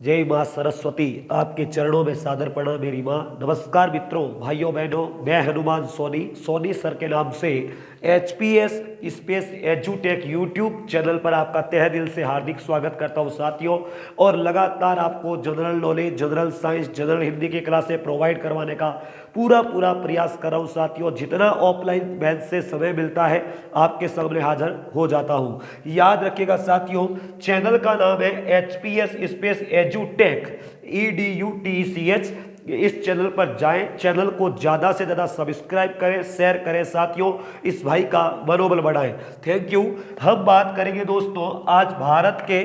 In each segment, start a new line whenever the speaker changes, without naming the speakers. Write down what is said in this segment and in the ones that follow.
जय माँ सरस्वती, आपके चरणों में सादर प्रणाम मेरी माँ। नमस्कार मित्रों, भाइयों बहनों, मैं हनुमान सोनी, सोनी सर के नाम से HPS स्पेस एजुटेक यूट्यूब चैनल पर आपका तहे दिल से हार्दिक स्वागत करता हूँ साथियों। और लगातार आपको general knowledge, general science, general Hindi की क्लासें प्रोवाइड करवाने का पूरा प्रयास कर रहा हूँ साथियों। जितना ऑफलाइन बैच से समय मिलता है आपके सामने हाजिर हो जाता हूँ। याद रखिएगा साथियों, चैनल का नाम है HPS स्पेस एजुटेक EDUTECH। इस चैनल पर जाएं, चैनल को ज़्यादा से ज़्यादा सब्सक्राइब करें, शेयर करें साथियों, इस भाई का मनोबल बढ़ाएं। Thank you. हम बात करेंगे दोस्तों आज भारत के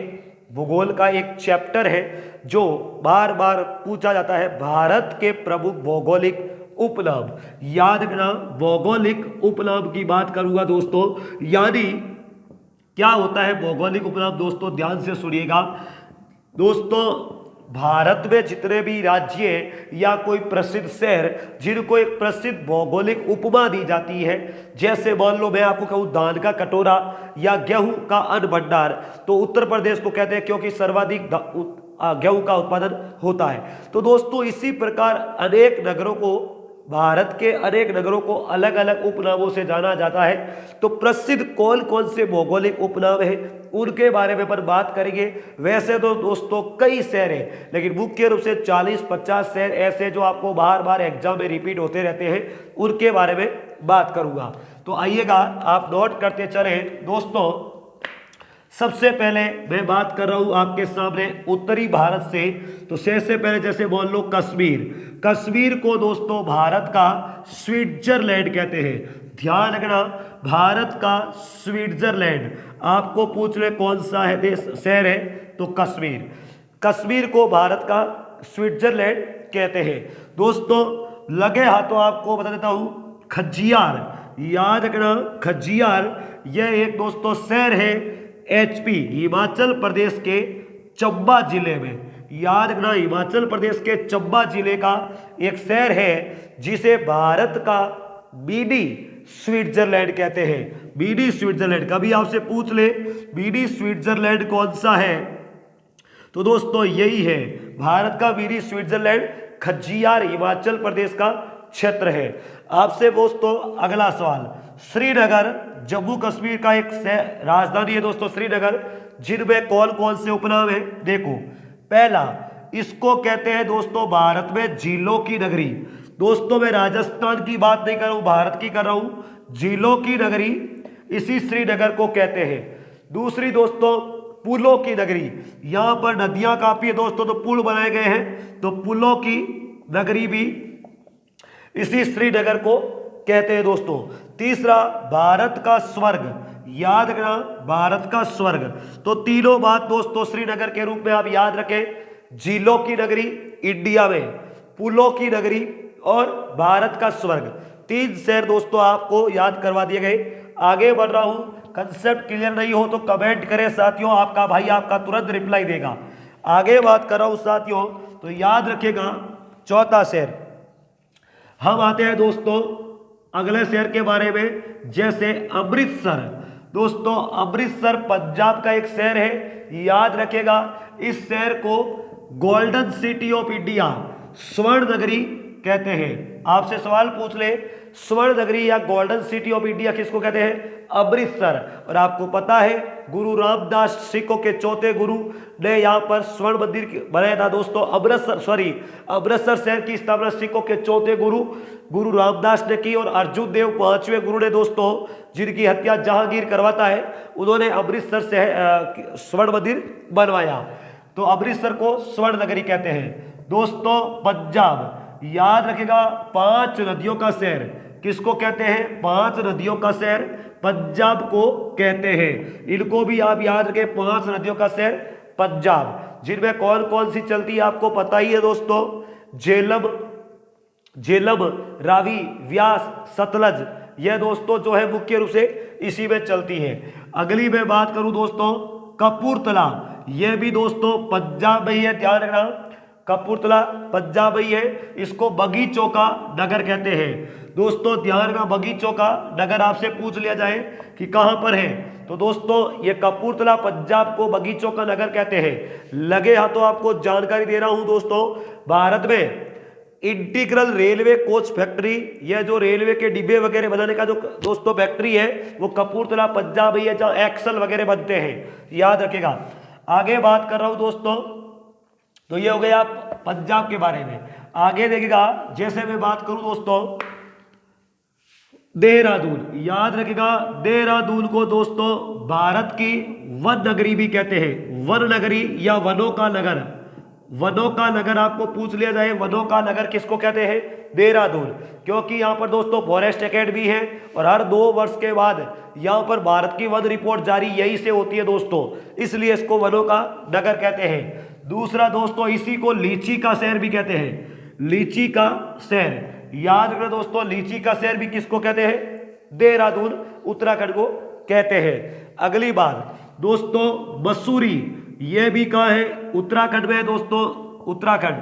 भूगोल का एक चैप्टर है जो बार बार पूछा जाता है, भारत के प्रमुख भौगोलिक उपनाम। याद रखना, भौगोलिक उपनाम की बात करूंगा दोस्तों, यानी क्या होता है भौगोलिक उपनाम। दोस्तों ध्यान से सुनिएगा दोस्तों, भारत में जितने भी राज्य या कोई प्रसिद्ध शहर जिनको एक प्रसिद्ध भौगोलिक उपमा दी जाती है, जैसे मान लो मैं आपको कहूँ धान का कटोरा या गेहूं का अन्न भंडार, तो उत्तर प्रदेश को कहते हैं क्योंकि सर्वाधिक गेहूं का उत्पादन होता है। तो दोस्तों इसी प्रकार अनेक नगरों को, भारत के अनेक नगरों को अलग अलग उपनामों से जाना जाता है। तो प्रसिद्ध कौन कौन से भौगोलिक उपनाम हैं उनके बारे में पर बात करेंगे। वैसे तो दोस्तों कई शहर हैं, लेकिन मुख्य रूप से 40-50 शहर ऐसे जो आपको बार बार एग्जाम में रिपीट होते रहते हैं, उनके बारे में बात करूंगा। तो आइएगा आप नोट करते चलें दोस्तों। सबसे पहले मैं बात कर रहा हूं आपके सामने उत्तरी भारत से। तो सबसे पहले जैसे मान लो कश्मीर, कश्मीर को दोस्तों भारत का स्विट्जरलैंड कहते हैं। ध्यान रखना, भारत का स्विट्जरलैंड। आपको पूछ ले कौन सा है देश, शहर है, तो कश्मीर। कश्मीर को भारत का स्विट्जरलैंड कहते हैं। दोस्तों लगे हाथों आपको बता देता हूं, खज्जियार। याद रखना, खज्जियार यह एक दोस्तों शहर है HP हिमाचल प्रदेश के चंबा जिले में। याद रखना, हिमाचल प्रदेश के चंबा जिले का एक शहर है जिसे भारत का मिनी स्विट्जरलैंड कहते हैं। मिनी स्विट्जरलैंड, कभी आपसे पूछ ले मिनी स्विट्जरलैंड कौन सा है, तो दोस्तों यही है भारत का मिनी स्विट्जरलैंड। खज्जियार हिमाचल प्रदेश का क्षेत्र है। आपसे दोस्तों अगला सवाल, श्रीनगर जम्मू कश्मीर का एक राजधानी है दोस्तों श्रीनगर, जिनमें कौन कौन से उपनाम है देखो। पहला, इसको कहते हैं दोस्तों भारत में झीलों की नगरी। दोस्तों मैं राजस्थान की बात नहीं कर रहा हूं, भारत की कर रहा हूं। झीलों की नगरी इसी श्रीनगर को कहते हैं। दूसरी दोस्तों पुलों की नगरी, यहां पर नदियां काफी है दोस्तों, तो पुल बनाए गए हैं, तो पुलों की नगरी भी इसी श्रीनगर को कहते हैं दोस्तों। तीसरा, भारत का स्वर्ग। याद रखना, भारत का स्वर्ग। तो तीनों बात दोस्तों श्रीनगर के रूप में आप याद रखें, झीलों की नगरी इंडिया में, पुलों की नगरी और भारत का स्वर्ग। तीन शहर दोस्तों आपको याद करवा दिए गए। आगे बढ़ रहा हूं, कंसेप्ट क्लियर नहीं हो तो कमेंट करें साथियों, आपका भाई आपका तुरंत रिप्लाई देगा। आगे बात कर रहा हूं साथियों, तो याद रखिएगा चौथा शहर। हम आते हैं दोस्तों अगले शहर के बारे में, जैसे अमृतसर। दोस्तों अमृतसर पंजाब का एक शहर है। याद रखिएगा, इस शहर को गोल्डन सिटी ऑफ इंडिया, स्वर्ण नगरी कहते हैं। आपसे सवाल पूछ ले, स्वर्ण नगरी या गोल्डन सिटी ऑफ इंडिया किसको कहते हैं? अमृतसर। और आपको पता है गुरु रामदास सिखों के चौथे गुरु ने यहाँ पर स्वर्ण मंदिर बनाया था दोस्तों। अमृतसर शहर की स्थापना सिखों के चौथे गुरु रामदास ने की, और अर्जुन देव पांचवें गुरु ने दोस्तों, जिनकी हत्या जहांगीर करवाता है, उन्होंने अमृतसर से स्वर्ण मंदिर बनवाया। तो अमृतसर को स्वर्ण नगरी कहते हैं। दोस्तों पंजाब, याद रखेगा 5 नदियों का शहर किसको कहते हैं? 5 नदियों का शहर पंजाब को कहते हैं। इनको भी आप याद रखें, 5 नदियों का शहर पंजाब, जिनमें कौन कौन सी चलती है आपको पता ही है दोस्तों। झेलम, रावी, व्यास, सतलज, यह दोस्तों जो है मुख्य रूप से इसी में चलती है। अगली मैं बात करूं दोस्तों कपूरथला, यह भी दोस्तों पंजाब में ही है। ध्यान रखना, कपूरथला पंजाब ही है। इसको बगीचों का नगर कहते हैं दोस्तों। ध्यान रखना, बगीचों का नगर आपसे पूछ लिया जाए कि कहां पर है, तो दोस्तों ये कपूरथला पंजाब को बगीचों का नगर कहते हैं। लगे हाथों आपको जानकारी दे रहा हूं दोस्तों, भारत में इंटीग्रल रेलवे कोच फैक्ट्री, यह जो रेलवे के डिब्बे वगैरह बनाने का जो दोस्तों फैक्ट्री है वो कपूरथला पंजाब है, जहाँ एक्सल वगैरह बनते हैं, याद रखेगा। आगे बात कर रहा हूं दोस्तों, तो ये हो गया पंजाब के बारे में। आगे देखिएगा, जैसे मैं बात करूं दोस्तों देहरादून, याद रखिएगा देहरादून को दोस्तों भारत की वन नगरी भी कहते हैं, वन नगरी या वनों का नगर। वनों का नगर आपको पूछ लिया जाए, वनों का नगर किसको कहते हैं? देहरादून, क्योंकि यहाँ पर दोस्तों फॉरेस्ट एकेडमी है और हर 2 वर्ष के बाद यहाँ पर भारत की वन रिपोर्ट जारी यही से होती है दोस्तों, इसलिए इसको वनों का नगर कहते हैं। दूसरा दोस्तों, इसी को लीची का शहर भी कहते हैं, लीची का शहर, याद रखना दोस्तों, लीची का शहर भी किसको कहते हैं? देहरादून, उत्तराखंड को कहते हैं। अगली बात दोस्तों, मसूरी, यह भी कहाँ है? उत्तराखंड में दोस्तों, उत्तराखंड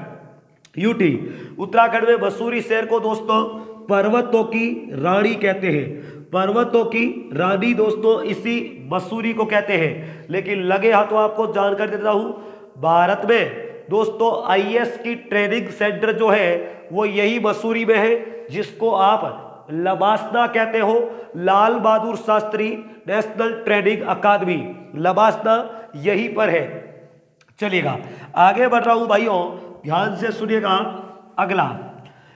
यूटी, उत्तराखंड में मसूरी शहर को दोस्तों पर्वतों की रानी कहते हैं, पर्वतों की रानी दोस्तों इसी मसूरी को कहते हैं। लेकिन लगे हाथों आपको जानकारी देता हूं, भारत में दोस्तों आईएएस की ट्रेनिंग सेंटर जो है वो यही मसूरी में है, जिसको आप लबासना कहते हो, लाल बहादुर शास्त्री नेशनल ट्रेनिंग अकादमी, लबासना यहीं पर है। चलिएगा आगे बढ़ रहा हूं भाइयों, ध्यान से सुनिएगा। अगला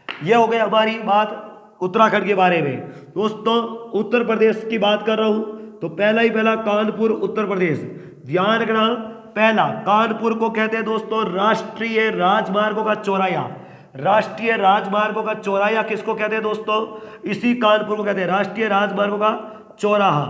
यह हो गया हमारी बात उत्तराखंड के बारे में। दोस्तों उत्तर प्रदेश की बात कर रहा हूं, तो पहला कानपुर उत्तर प्रदेश, ध्यान रखना। पहला कानपुर को कहते हैं दोस्तों राष्ट्रीय राजमार्गों का चौराया, राष्ट्रीय राजमार्गों का चौराया किसको कहते हैं दोस्तों? इसी कानपुर को कहते हैं राष्ट्रीय राजमार्गों का चौराहा।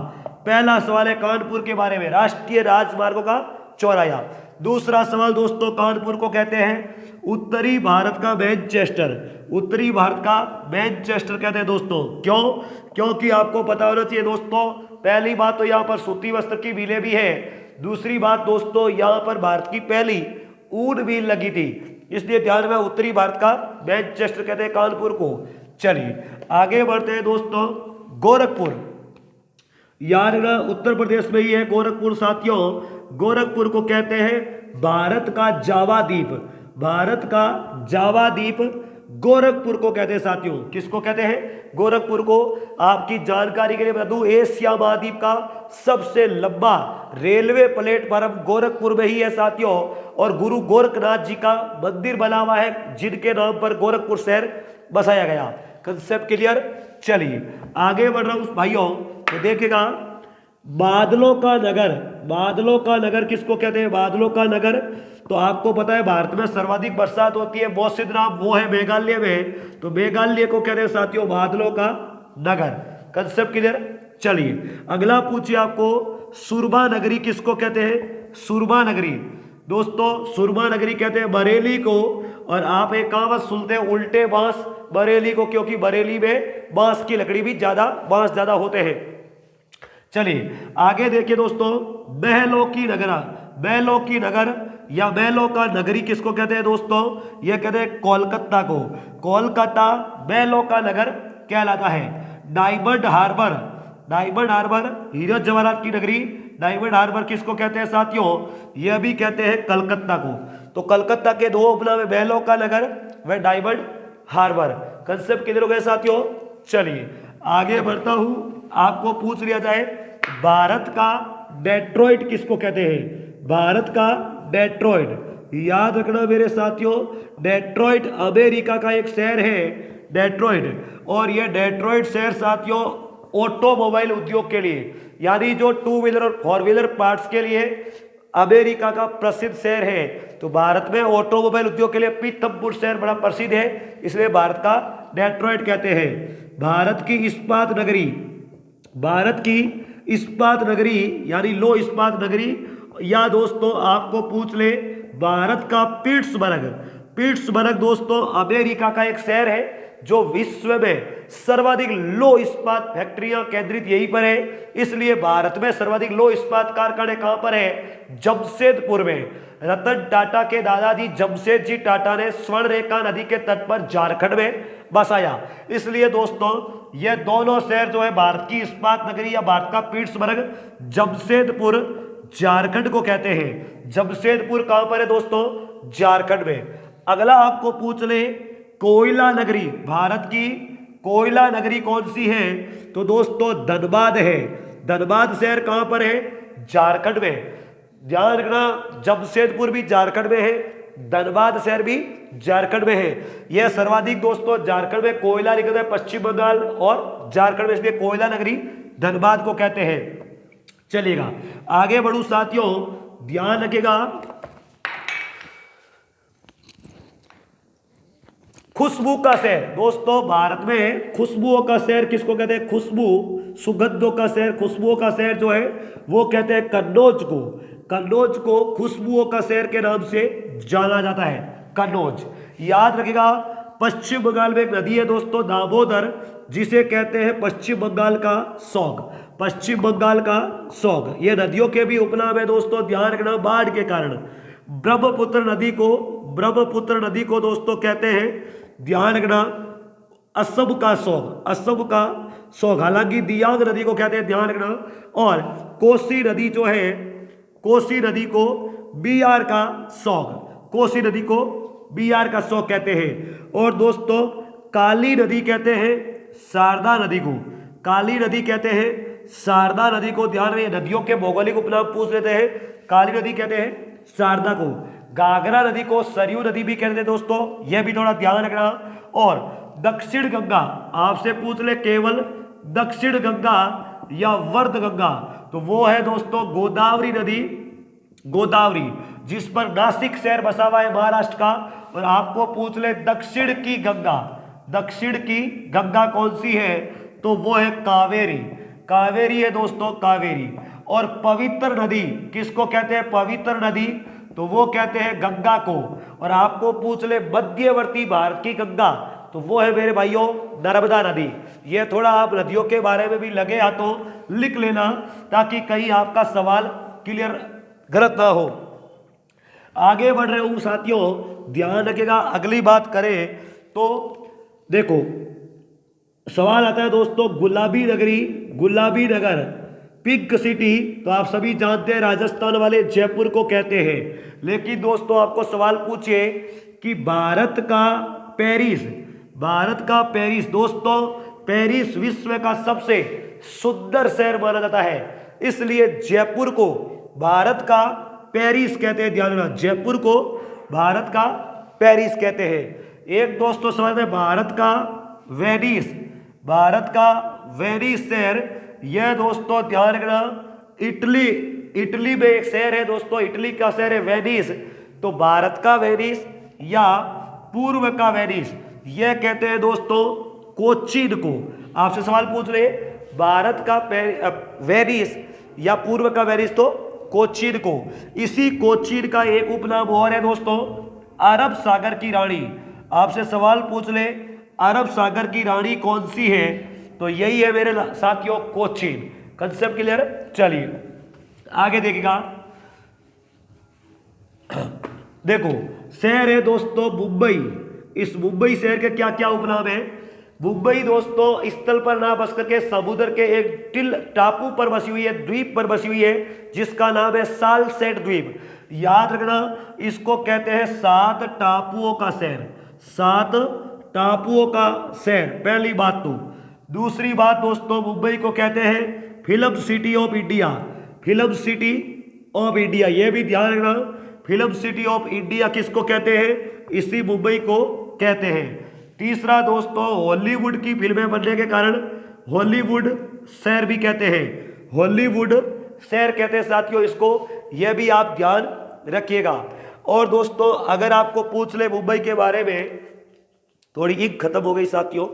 पहला सवाल है कानपुर के बारे में, राष्ट्रीय राजमार्गों का चौराया। दूसरा सवाल दोस्तों, कानपुर को कहते हैं उत्तरी भारत का मैनचेस्टर, उत्तरी भारत का मैनचेस्टर कहते हैं दोस्तों। क्यों? क्योंकि आपको पता होना चाहिए दोस्तों, पहली बात तो यहाँ पर सूती वस्त्र की मिलें भी है, दूसरी बात दोस्तों यहाँ पर भारत की पहली ऊन मिल लगी थी, इसलिए ध्यान में उत्तरी भारत का मैनचेस्टर कहते हैं कानपुर को। चलिए आगे बढ़ते हैं दोस्तों, गोरखपुर, यार उत्तर प्रदेश में ही है गोरखपुर साथियों। गोरखपुर को कहते हैं भारत का जावा द्वीप, भारत का जावा द्वीप गोरखपुर को कहते हैं साथियों। किसको कहते हैं? गोरखपुर को। आपकी जानकारी के लिए बता दूं, एशिया महाद्वीप का सबसे लंबा रेलवे प्लेटफॉर्म गोरखपुर में ही है साथियों, और गुरु गोरखनाथ जी का मंदिर बना हुआ है, जिनके नाम पर गोरखपुर शहर बसाया गया। Concept clear? चलिए आगे बढ़ रहा हूं भाइयों, तो देखिएगा बादलों का नगर, बादलों का नगर किसको कहते हैं? बादलों का नगर, तो आपको पता है भारत में सर्वाधिक बरसात होती है, मौसिद नाम वो है मेघालय में, तो मेघालय को कहते हैं साथियों बादलों का नगर। Concept clear? चलिए अगला पूछिए आपको, सुरमा नगरी किसको कहते हैं? सुरमा नगरी दोस्तों, सुरमा नगरी कहते हैं बरेली को, और आप एक कहावत सुनते हैं उल्टे बांस बरेली को, क्योंकि बरेली में बांस की लकड़ी भी बांस ज्यादा होते हैं। चलिए आगे देखिए दोस्तों, महलों की नगरा, महलों की नगर या महलों का नगरी किसको कहते हैं दोस्तों? यह कहते हैं कोलकाता को, कोलकाता महलों का नगर कहलाता है। डायमंड हार्बर, डायमंड हार्बर हीरत जवाहरात की नगरी, डायमंड हार्बर किसको कहते हैं साथियों? यह भी कहते हैं कलकत्ता को। तो कलकत्ता के 2 उपनाम है, महलों का नगर व डायमंड हार्बर। कंसेप्ट क्लियर हो गए साथियों? चलिए आगे बढ़ता हूं, आपको पूछ लिया जाए भारत का डेट्रॉइट किसको कहते हैं? भारत का डेट्रॉइट, याद रखना मेरे साथियों, डेट्रॉइट अमेरिका का एक शहर है डेट्रॉइट, और यह डेट्रॉइट शहर साथियों ऑटोमोबाइल उद्योग के लिए, यानी जो 2 व्हीलर और 4 व्हीलर पार्ट्स के लिए अमेरिका का प्रसिद्ध शहर है। तो भारत में ऑटोमोबाइल उद्योग के लिए पीथमपुर शहर बड़ा प्रसिद्ध है, इसलिए भारत का डेट्रॉइट कहते हैं। भारत की इस्पात नगरी, भारत की इस्पात नगरी यानी लो इस्पात नगरी, या दोस्तों आपको पूछ ले भारत का पिट्सबर्ग, पिट्सबर्ग दोस्तों अमेरिका का एक शहर है, जो विश्व में सर्वाधिक लो इस्पात फैक्ट्रियां केंद्रित यहीं पर है, इसलिए भारत में सर्वाधिक लो इस्पात कारखाने कहां पर है? जमशेदपुर में। रतन टाटा के दादाजी जमशेद जी टाटा ने स्वर्ण रेखा नदी के तट पर झारखंड में बसाया। इसलिए दोस्तों ये दोनों शहर जो है भारत की इस्पात नगरी या भारत का पीट्सबर्ग, जमशेदपुर झारखंड को कहते हैं। जमशेदपुर कहां पर है दोस्तों? झारखंड में। अगला आपको पूछ ले, कोयला नगरी, भारत की कोयला नगरी कौन सी है? तो दोस्तों धनबाद है। धनबाद शहर कहां पर है? झारखंड में। ध्यान रखना, जमशेदपुर भी झारखंड में है, धनबाद शहर भी झारखंड में है। यह सर्वाधिक दोस्तों झारखंड में कोयला निकलता है, पश्चिम बंगाल और झारखंड में, इसलिए कोयला नगरी धनबाद को कहते हैं। चलिएगा आगे बढ़ू साथियों, ध्यान रखिएगा। खुशबू का शहर, दोस्तों भारत में खुशबुओं का शहर किसको कहते हैं? खुशबू, सुगंधों का शहर, खुशबुओं का शहर जो है वो कहते हैं कन्नौज को। कन्नौज को खुशबुओं का शहर के नाम से जाना जाता है, कन्नौज। याद रखिएगा, पश्चिम बंगाल में एक नदी है दोस्तों दामोदर, जिसे कहते हैं पश्चिम बंगाल का सौग। पश्चिम बंगाल का सौग, ये नदियों के भी उपनाम है दोस्तों, ध्यान रखना। बाढ़ के कारण ब्रह्मपुत्र नदी को दोस्तों कहते हैं, ध्यान रखना, असम का सौग, असम का सौग। हालांकि दियांग नदी को कहते हैं, ध्यान रखना। और कोसी नदी जो है, कोसी नदी को बिहार का सौग, कोसी नदी को बिहार का सौग कहते हैं। और दोस्तों काली नदी कहते हैं शारदा नदी को, काली नदी कहते हैं शारदा नदी को। ध्यान रहे, नदियों के भौगोलिक उपनाम पूछ लेते हैं। काली नदी कहते हैं शारदा को। घाघरा नदी को सरयू नदी भी कहते हैं दोस्तों, यह भी थोड़ा ध्यान रखना। और दक्षिण गंगा आपसे पूछ ले, केवल दक्षिण गंगा या वर्ध गंगा, तो वो है दोस्तों गोदावरी नदी, गोदावरी, जिस पर नासिक शहर बसा हुआ है महाराष्ट्र का। और आपको पूछ ले दक्षिण की गंगा, दक्षिण की गंगा कौन सी है? तो वो है कावेरी, कावेरी है दोस्तों, कावेरी। और पवित्र नदी किसको कहते हैं? पवित्र नदी, तो वो कहते हैं गंगा को। और आपको पूछ ले मध्यवर्ती भारत की गंगा, तो वो है मेरे भाइयों नर्मदा नदी। ये थोड़ा आप नदियों के बारे में भी लगे हाथों लिख लेना, ताकि कहीं आपका सवाल क्लियर गलत ना हो। आगे बढ़ रहे हूं साथियों, ध्यान रखिएगा। अगली बात करें तो देखो सवाल आता है दोस्तों, गुलाबी नगरी, गुलाबी नगर, पिंक सिटी, तो आप सभी जानते हैं राजस्थान वाले जयपुर को कहते हैं। लेकिन दोस्तों आपको सवाल पूछे कि भारत का पेरिस, भारत का पेरिस, दोस्तों पेरिस विश्व का सबसे सुंदर शहर माना जाता है, इसलिए जयपुर को भारत का पेरिस कहते हैं। ध्यान रखना, जयपुर को भारत का पेरिस कहते हैं। एक दोस्तों सवाल है भारत का वेनिस, भारत का वेनिस शहर, यह दोस्तों ध्यान रखना इटली, इटली में एक शहर है दोस्तों, इटली का शहर है वेनिस। तो भारत का वेनिस या पूर्व का वेनिस, यह कहते हैं दोस्तों कोचीन को। आपसे सवाल पूछ रहे भारत का वेनिस या पूर्व का वेनिस, तो कोचीन को। इसी कोचीन का एक उपनाम और है दोस्तों अरब सागर की रानी। आपसे सवाल पूछ ले अरब सागर की रानी कौन सी है, तो यही है मेरे साथियों कोचीन। Concept clear? चलिए आगे देखिएगा। देखो शहर है दोस्तों मुंबई, इस मुंबई शहर के क्या क्या उपनाम है? मुंबई दोस्तों स्थल पर ना बस करके समुद्र के एक टिल टापू पर बसी हुई है, द्वीप पर बसी हुई है, जिसका नाम है सालसेट द्वीप। याद रखना, इसको कहते हैं 7 टापुओं का शहर, 7 टापुओं का शहर, पहली बात। तो दूसरी बात दोस्तों, मुंबई को कहते हैं film city of India, film city of India, यह भी ध्यान रखना। फिल्म सिटी ऑफ इंडिया किसको कहते हैं? इसी मुंबई को कहते हैं। तीसरा दोस्तों, हॉलीवुड की फिल्में बनने के कारण हॉलीवुड शहर भी कहते हैं, हॉलीवुड शहर कहते हैं साथियों इसको, यह भी आप ध्यान रखिएगा। और दोस्तों अगर आपको पूछ ले मुंबई के बारे में, थोड़ी इंक खत्म हो गई साथियों,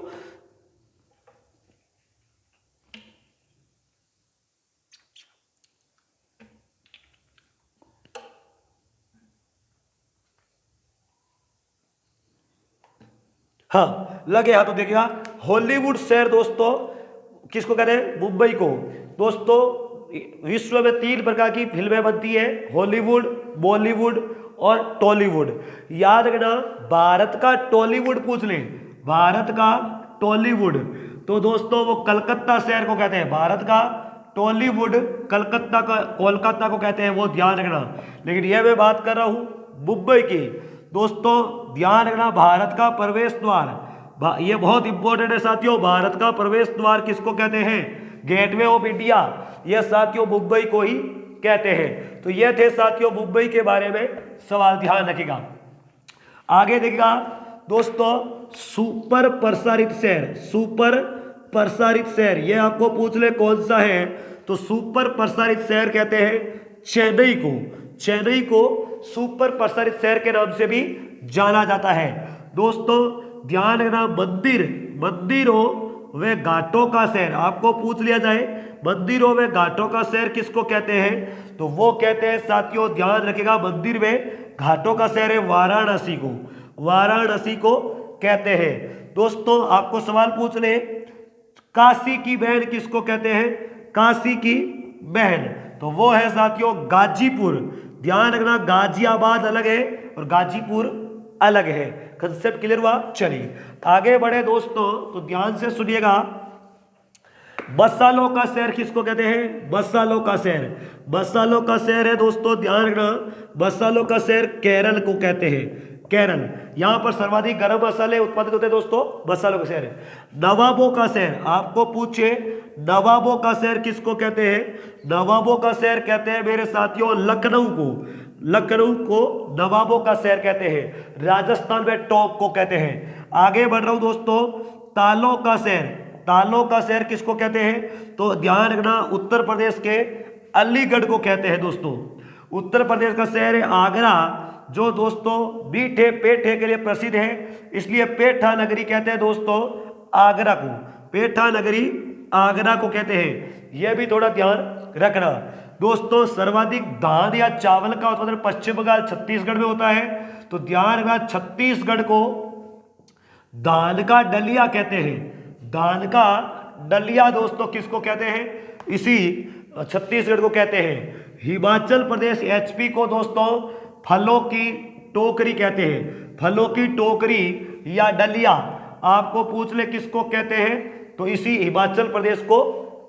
हाँ लगे हाथ तो देखिएगा। हॉलीवुड शहर दोस्तों किसको कहते हैं? मुंबई को। दोस्तों विश्व में 3 प्रकार की फिल्में बनती है, हॉलीवुड, बॉलीवुड और टॉलीवुड। याद रखना, भारत का टॉलीवुड पूछ ले, भारत का टॉलीवुड तो दोस्तों वो कलकत्ता शहर को कहते हैं। भारत का टॉलीवुड कलकत्ता का, कोलकाता को कहते हैं, वो ध्यान रखना। लेकिन यह मैं बात कर रहा हूँ मुंबई की। दोस्तों ध्यान रखना, भारत का प्रवेश द्वार, ये बहुत इंपॉर्टेंट है साथियों। भारत का प्रवेश द्वार किसको कहते हैं? गेटवे ऑफ इंडिया, यह साथियों मुंबई को ही कहते हैं। तो ये थे साथियों मुंबई के बारे में सवाल, ध्यान रखिएगा। आगे देखिएगा दोस्तों, सुपर प्रसारित शहर, सुपर प्रसारित शहर ये आपको पूछ ले कौन सा है? तो सुपर प्रसारित शहर कहते हैं चेन्नई को। चेन्नई को सुपर प्रसारित शहर के नाम से भी जाना जाता है। दोस्तों ध्यान रखना, मंदिरों व घाटों का शहर आपको पूछ लिया जाए, मंदिरों व घाटों का शहर किसको कहते हैं? तो वो कहते हैं साथियों, ध्यान रखिएगा, मंदिर में घाटों का शहर है वाराणसी को, वाराणसी को कहते हैं। दोस्तों आपको सवाल पूछ ले, काशी की बहन किसको कहते हैं? काशी की बहन तो वो है साथियों गाजीपुर। ध्यान रखना, गाजियाबाद अलग है और गाजीपुर अलग है। कंसेप्ट क्लियर हुआ? चलिए आगे बढ़े दोस्तों, तो ध्यान से सुनिएगा। मसालों का शहर किसको कहते हैं? मसालों का शहर, मसालों का शहर है दोस्तों, ध्यान रखना, मसालों का शहर केरल को कहते हैं। केरल, यहां पर सर्वाधिक गरम मसाले उत्पादित होते हैं दोस्तों, मसालों का शहर है। नवाबों का शहर आपको पूछे, नवाबों का शहर किसको कहते हैं? नवाबों का शहर कहते हैं मेरे साथियों लखनऊ को, लखनऊ को नवाबों का शहर कहते हैं। राजस्थान में टोंक को कहते हैं। आगे बढ़ रहा हूं दोस्तों, तालों का शहर, तालों का शहर किसको कहते हैं? तो ध्यान रखना, उत्तर प्रदेश के अलीगढ़ को कहते हैं दोस्तों। उत्तर प्रदेश का शहर है आगरा, जो दोस्तों मीठे पेठे के लिए प्रसिद्ध है, इसलिए पेठा नगरी कहते हैं दोस्तों आगरा को, पेठा नगरी आगरा को कहते हैं। यह भी थोड़ा ध्यान रखना। दोस्तों सर्वाधिक धान या चावल का उत्पादन पश्चिम बंगाल छत्तीसगढ़ में होता है, तो ध्यान रखना, छत्तीसगढ़ को धान का डलिया कहते हैं। धान का डलिया दोस्तों किसको कहते हैं? इसी छत्तीसगढ़ को कहते हैं। हिमाचल प्रदेश एचपी को दोस्तों फलों की टोकरी कहते हैं। फलों की टोकरी या डलिया आपको पूछ ले किसको कहते हैं? तो इसी हिमाचल प्रदेश को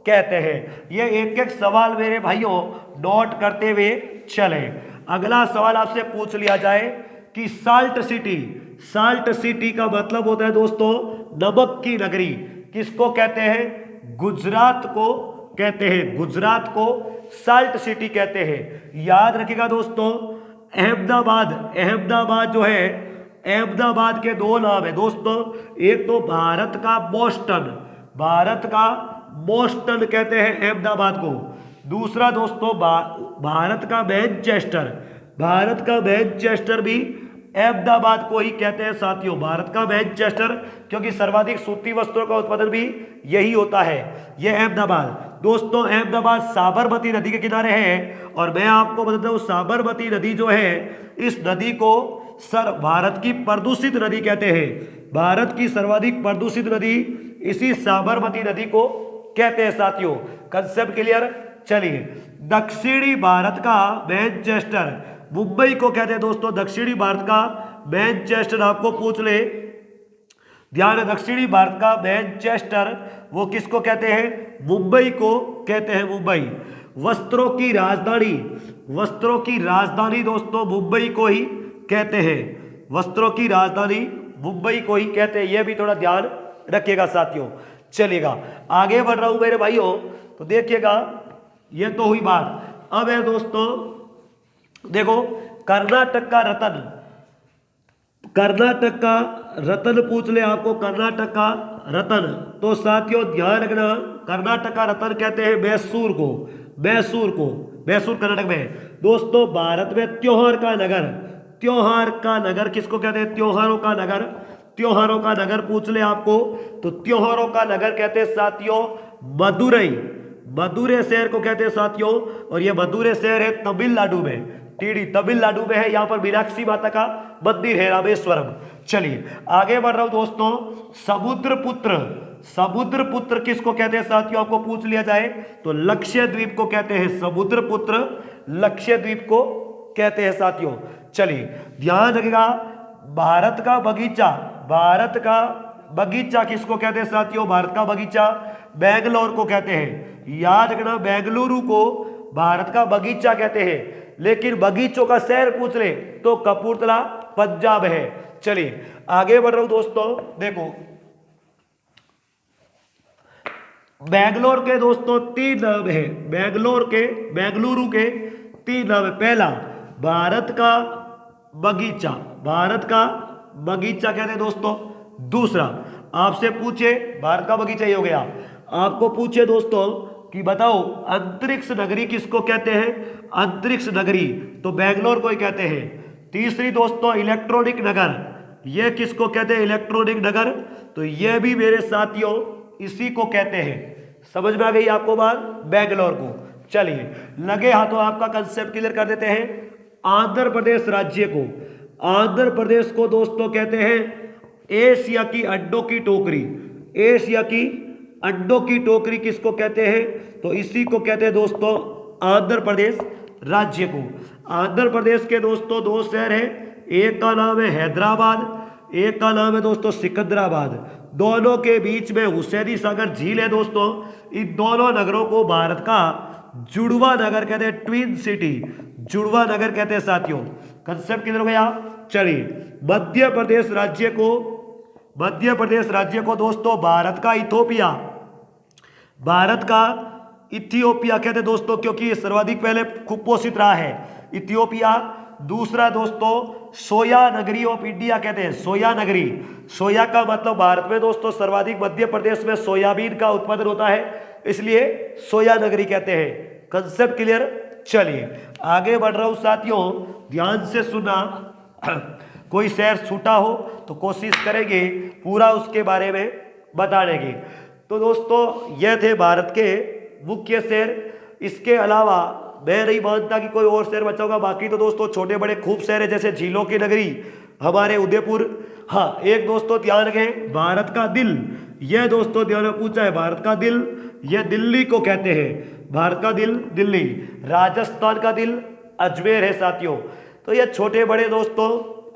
कहते हैं। ये एक एक सवाल मेरे भाइयों नोट करते हुए चले। अगला सवाल आपसे पूछ लिया जाए कि साल्ट सिटी, साल्ट सिटी का मतलब होता है दोस्तों नमक की नगरी, किसको कहते हैं? गुजरात को कहते हैं। गुजरात को साल्ट सिटी कहते हैं। याद रखिएगा दोस्तों, अहमदाबाद, अहमदाबाद जो है, अहमदाबाद के 2 नाम है दोस्तों। एक तो भारत का बोस्टन, भारत का बोस्टन कहते हैं अहमदाबाद को। दूसरा दोस्तों भारत का मैनचेस्टर, भारत का मैनचेस्टर भी अहमदाबाद को ही कहते हैं साथियों, भारत का मैनचेस्टर, क्योंकि सर्वाधिक सूती वस्त्रों का उत्पादन भी यही होता है, यह अहमदाबाद। दोस्तों अहमदाबाद साबरमती नदी के किनारे है, और मैं आपको बताता हूँ साबरमती नदी जो है, इस नदी को भारत की प्रदूषित नदी कहते हैं। भारत की सर्वाधिक प्रदूषित नदी इसी साबरमती नदी को कहते हैं साथियों। Concept clear? चलिए, दक्षिणी भारत का मैनचेस्टर मुंबई को कहते हैं दोस्तों। दक्षिणी भारत का मैनचेस्टर आपको पूछ ले, ध्यान है, दक्षिणी भारत का मैनचेस्टर वो किसको कहते हैं? मुंबई को कहते हैं, मुंबई। वस्त्रों की राजधानी, वस्त्रों की राजधानी दोस्तों मुंबई को ही कहते हैं। वस्त्रों की राजधानी मुंबई को ही कहते हैं, यह भी थोड़ा ध्यान रखिएगा साथियों। चलिएगा आगे बढ़ रहा हूं मेरे भाइयों, तो देखिएगा, यह तो हुई बात। अब है दोस्तों देखो, कर्नाटक का रतन, कर्नाटक का रतन पूछ ले आपको, कर्नाटक का रतन, तो साथियों ध्यान रखना, कर्नाटक का रतन कहते हैं मैसूर को, मैसूर को, मैसूर कर्नाटक में। दोस्तों भारत में त्योहार का नगर, त्योहार का नगर किसको कहते हैं? त्योहारों का नगर, त्योहारों का नगर पूछ ले आपको, तो त्योहारों का नगर कहते हैं साथियों मदुरई, मदुरै शहर को कहते हैं साथियों। और यह मदुरै शहर है तमिलनाडु में, तमिलनाडु में है। यहाँ पर मीनाक्षी माता का मंदिर है, रामेश्वरम। चलिए आगे बढ़ रहा हूं दोस्तों। समुद्रपुत्र, समुद्रपुत्र किसको कहते हैं साथियों, आपको पूछ लिया जाए तो लक्षद्वीप को कहते हैं। समुद्रपुत्र लक्षद्वीप को कहते हैं साथियों। चलिए ध्यान रखिएगा, भारत का बगीचा, भारत का बगीचा किसको कहते हैं साथियों, भारत का बगीचा बेंगलोर को कहते हैं। याद रखना, बेंगलुरु को भारत का बगीचा कहते हैं। लेकिन बगीचों का शहर पूछ ले तो कपूरथला पंजाब है। चलिए आगे बढ़ रहा हूं दोस्तों। देखो बेंगलोर के दोस्तों 3 नाम है, बेंगलुरु के 3 नाम है। पहला भारत का बगीचा, भारत का बगीचा कहते हैं दोस्तों। दूसरा आपसे पूछे, भारत का बगीचा ये हो गया, आपको पूछे दोस्तों कि बताओ अंतरिक्ष नगरी किसको कहते हैं, अंतरिक्ष नगरी तो बेंगलोर को ही कहते हैं। तीसरी दोस्तों इलेक्ट्रॉनिक नगर, ये किसको कहते हैं, इलेक्ट्रॉनिक नगर, तो ये भी मेरे साथियों इसी को कहते हैं। समझ में आ गई आपको बात, बेंगलोर को। चलिए लगे हाथों आपका कंसेप्ट क्लियर कर देते हैं। आंध्र प्रदेश राज्य को, आंध्र प्रदेश को दोस्तों कहते हैं एशिया की अड्डों की टोकरी, एशिया की अड्डों की टोकरी किसको कहते हैं, तो इसी को कहते हैं दोस्तों आंध्र प्रदेश राज्य को। आंध्र प्रदेश के दोस्तों 2 शहर हैं, एक का नाम है हैदराबाद, एक का नाम है दोस्तों सिकंदराबाद। दोनों के बीच में हुसैनी सागर झील है दोस्तों। इन दोनों नगरों को भारत का जुड़वा नगर कहते हैं, ट्विन सिटी, जुड़वा नगर कहते हैं साथियों। कंसेप्ट किधर हो गया। चलिए मध्य प्रदेश राज्य को, मध्य प्रदेश राज्य को दोस्तों भारत का इथोपिया, भारत का इथियोपिया कहते हैं दोस्तों, क्योंकि ये सर्वाधिक पहले कुपोषित रहा है इथियोपिया। दूसरा दोस्तों सोया नगरी ऑफ इंडिया कहते हैं, सोया नगरी, सोया का मतलब भारत में दोस्तों सर्वाधिक मध्य प्रदेश में सोयाबीन का उत्पादन होता है, इसलिए सोया नगरी कहते हैं। Concept clear. चलिए आगे बढ़ रहा हूं साथियों, ध्यान से सुनना। कोई शहर छूटा हो तो कोशिश करेंगे पूरा उसके बारे में बताने की। तो दोस्तों यह थे भारत के मुख्य शहर। इसके अलावा मैं नहीं मानता कि कोई और शहर बचा होगा। बाकी तो दोस्तों छोटे बड़े खूब शहर है, जैसे झीलों की नगरी हमारे उदयपुर। हाँ एक दोस्तों ध्यान रखें, भारत का दिल, यह दोस्तों ध्यान में पूछा है, भारत का दिल यह दिल्ली को कहते हैं। भारत का दिल दिल्ली, राजस्थान का दिल अजमेर है साथियों। तो यह छोटे बड़े दोस्तों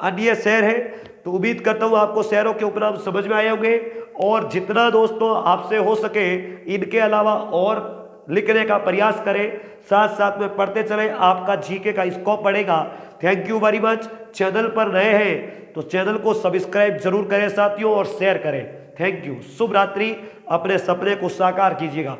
अन्य शहर है। तो उम्मीद करता हूँ आपको शहरों के उपनाम समझ में आए होंगे, और जितना दोस्तों आपसे हो सके इनके अलावा और लिखने का प्रयास करें, साथ साथ में पढ़ते चलें, आपका जीके का स्कोप बढ़ेगा। Thank you very much. Channel पर नए हैं तो चैनल को सब्सक्राइब जरूर करें साथियों और शेयर करें। Thank you. शुभ रात्रि। अपने सपने को साकार कीजिएगा।